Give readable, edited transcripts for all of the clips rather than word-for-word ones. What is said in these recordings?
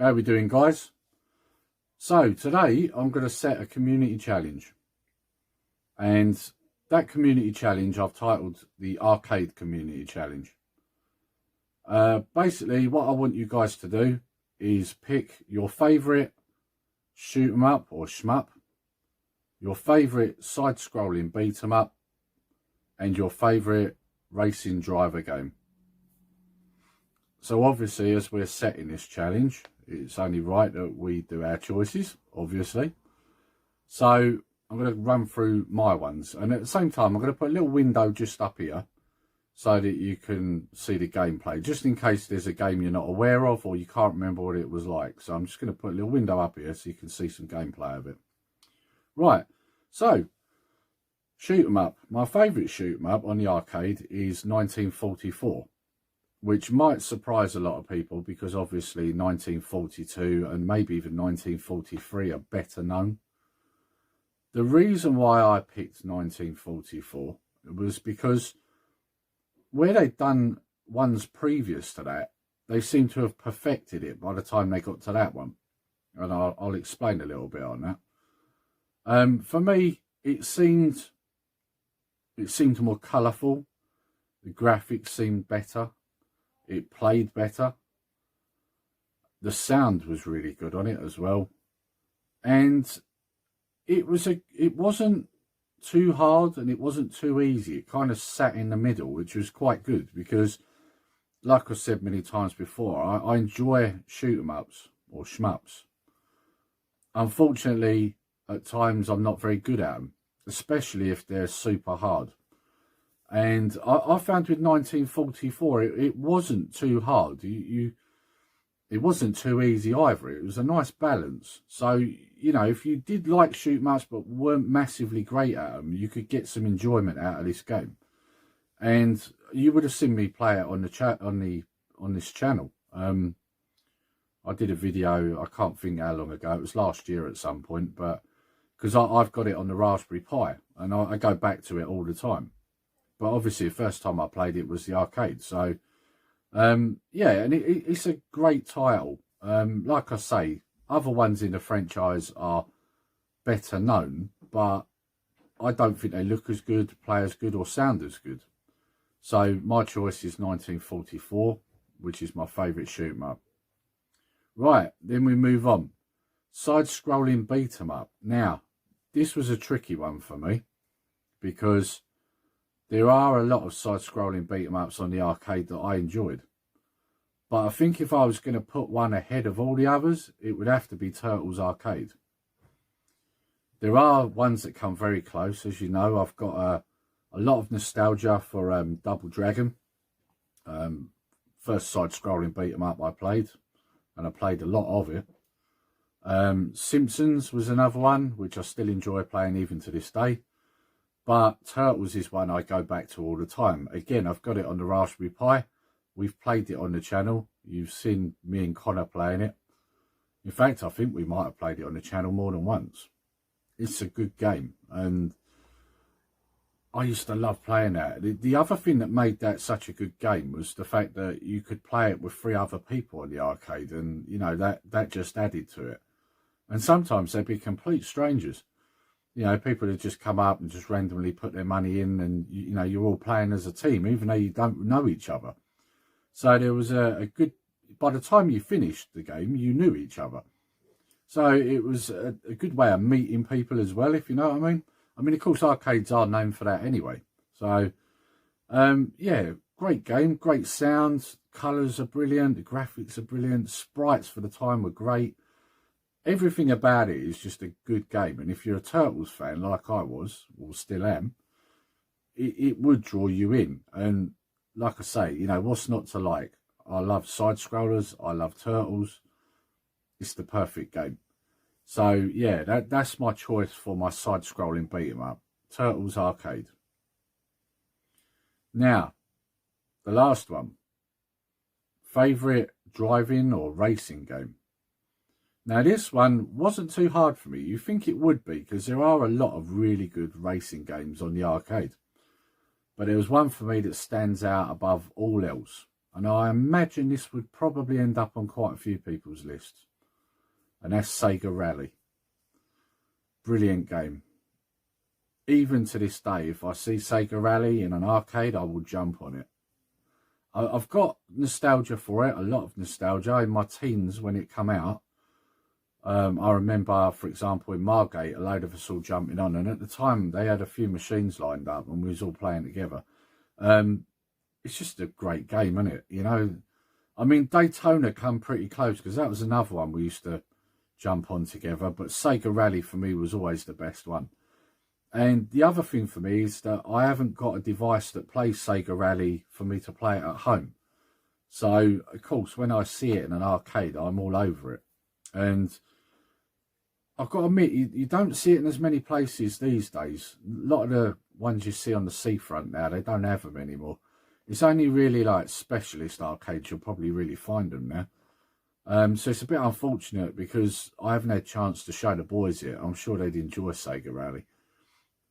How are we doing, guys? So today I'm going to set a community challenge, and that community challenge I've titled the Arcade Community Challenge. Basically what I want you guys to do is pick your favourite shoot 'em up or shmup, your favourite side-scrolling beat 'em up, and your favourite racing driver game. So obviously, as we're setting this challenge, it's only right that we do our choices, obviously. So I'm going to run through my ones, and at the same time I'm going to put a little window just up here so that you can see the gameplay, just in case there's a game you're not aware of or you can't remember what it was like. So I'm just going to put a little window up here so you can see some gameplay of it. Right, so shoot 'em up. My favourite shoot 'em up on the arcade is 1944. Which might surprise a lot of people because obviously 1942 and maybe even 1943 are better known. The reason why I picked 1944 was because where they'd done ones previous to that, they seem to have perfected it by the time they got to that one. And I'll explain a little bit on that. For me, it seemed more colourful. The graphics seemed better. It played better. The sound was really good on it as well, and it wasn't too hard and it wasn't too easy. It kind of sat in the middle, which was quite good because, like I said many times before, I enjoy shoot 'em ups or shmups. Unfortunately, at times I'm not very good at them, especially if they're super hard. And I found with 1944, it wasn't too hard. It wasn't too easy either. It was a nice balance. So, you know, if you did like shoot 'em ups but weren't massively great at them, you could get some enjoyment out of this game. And you would have seen me play it on this channel. I did a video, I can't think how long ago. It was last year at some point, but because I've got it on the Raspberry Pi, and I go back to it all the time. But obviously the first time I played it was the arcade. So, yeah, and it's a great title. Like I say, other ones in the franchise are better known, but I don't think they look as good, play as good, or sound as good. So my choice is 1944, which is my favourite shoot 'em up. Right, then we move on. Side-scrolling beat 'em up. Now, this was a tricky one for me because there are a lot of side-scrolling beat-em-ups on the arcade that I enjoyed. But I think if I was going to put one ahead of all the others, it would have to be Turtles Arcade. There are ones that come very close. As you know, I've got a lot of nostalgia for Double Dragon. First side-scrolling beat-em-up I played, and I played a lot of it. Simpsons was another one, which I still enjoy playing even to this day. But Turtles is one I go back to all the time. Again, I've got it on the Raspberry Pi. We've played it on the channel. You've seen me and Connor playing it. In fact, I think we might have played it on the channel more than once. It's a good game, and I used to love playing that. The other thing that made that such a good game was the fact that you could play it with 3 other people in the arcade, and, you know, that just added to it. And sometimes they'd be complete strangers. You know, people would just come up and just randomly put their money in, and, you know, you're all playing as a team, even though you don't know each other. So there was a good, by the time you finished the game, you knew each other. So it was a good way of meeting people as well, if you know what I mean. I mean, of course, arcades are known for that anyway. So, yeah, great game, great sounds, colours are brilliant, the graphics are brilliant, sprites for the time were great. Everything about it is just a good game. And if you're a Turtles fan, like I was, or still am, it would draw you in. And like I say, you know, what's not to like? I love side-scrollers. I love Turtles. It's the perfect game. So, yeah, that's my choice for my side-scrolling beat-em-up. Turtles Arcade. Now, the last one. Favourite driving or racing game? Now, this one wasn't too hard for me. You think it would be, because there are a lot of really good racing games on the arcade. But there was one for me that stands out above all else. And I imagine this would probably end up on quite a few people's lists. and that's Sega Rally. Brilliant game. Even to this day, if I see Sega Rally in an arcade, I will jump on it. I've got nostalgia for it, a lot of nostalgia. In my teens when it came out, I remember, for example, in Margate, a load of us all jumping on, and at the time they had a few machines lined up and we was all playing together. It's just a great game, isn't it? You know, I mean, Daytona come pretty close because that was another one we used to jump on together, but Sega Rally for me was always the best one. And the other thing for me is that I haven't got a device that plays Sega Rally for me to play it at home. So, of course, when I see it in an arcade, I'm all over it. And I've got to admit, you don't see it in as many places these days. A lot of the ones you see on the seafront now, they don't have them anymore. It's only really like specialist arcades you'll probably really find them now. So it's a bit unfortunate because I haven't had a chance to show the boys it. I'm sure they'd enjoy Sega Rally.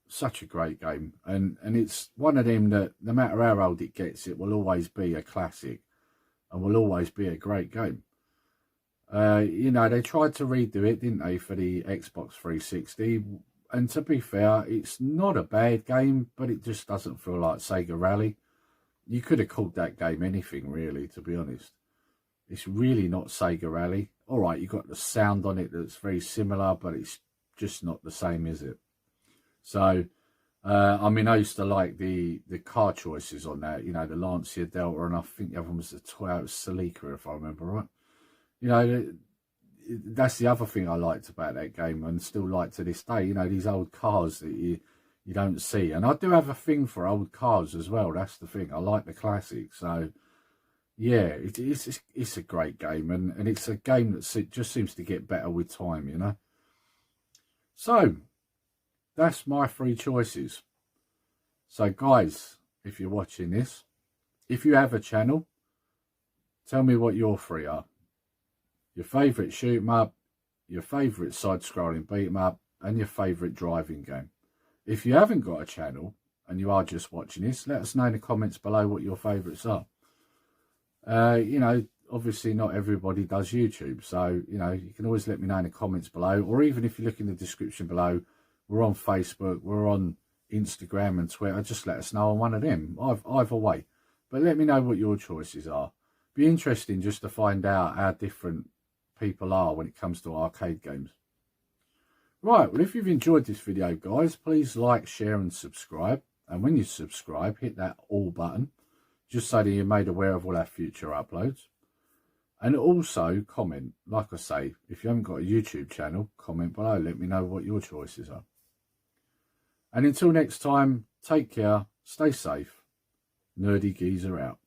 Such a great game. And it's one of them that no matter how old it gets, it will always be a classic and will always be a great game. You know, they tried to redo it, didn't they, for the Xbox 360. And to be fair, it's not a bad game, but it just doesn't feel like Sega Rally. You could have called that game anything, really, to be honest. It's really not Sega Rally. All right, you've got the sound on it that's very similar, but it's just not the same, is it? So, I mean, I used to like the car choices on that, you know, the Lancia Delta, and I think the other one was the Toyota Celica, if I remember right. You know, that's the other thing I liked about that game and still like to this day, you know, these old cars that you don't see. And I do have a thing for old cars as well. That's the thing. I like the classics. So, yeah, it's a great game. And it's a game that just seems to get better with time, you know. So, that's my 3 choices. So, guys, if you're watching this, if you have a channel, tell me what your 3 are. Your favourite shoot 'em up, your favourite side-scrolling beat 'em up, and your favourite driving game. If you haven't got a channel and you are just watching this, let us know in the comments below what your favourites are. You know, obviously not everybody does YouTube, so, you know, you can always let me know in the comments below, or even if you look in the description below, we're on Facebook, we're on Instagram and Twitter. Just let us know on one of them, either way. But let me know what your choices are. Be interesting just to find out how different people are when it comes to arcade games. Right, well, if you've enjoyed this video, guys, please like, share and subscribe. And when you subscribe, hit that all button, just so that you're made aware of all our future uploads. And also comment, like I say, if you haven't got a YouTube channel, comment below, let me know what your choices are. And until next time, take care, stay safe. Nerdy Geezer out.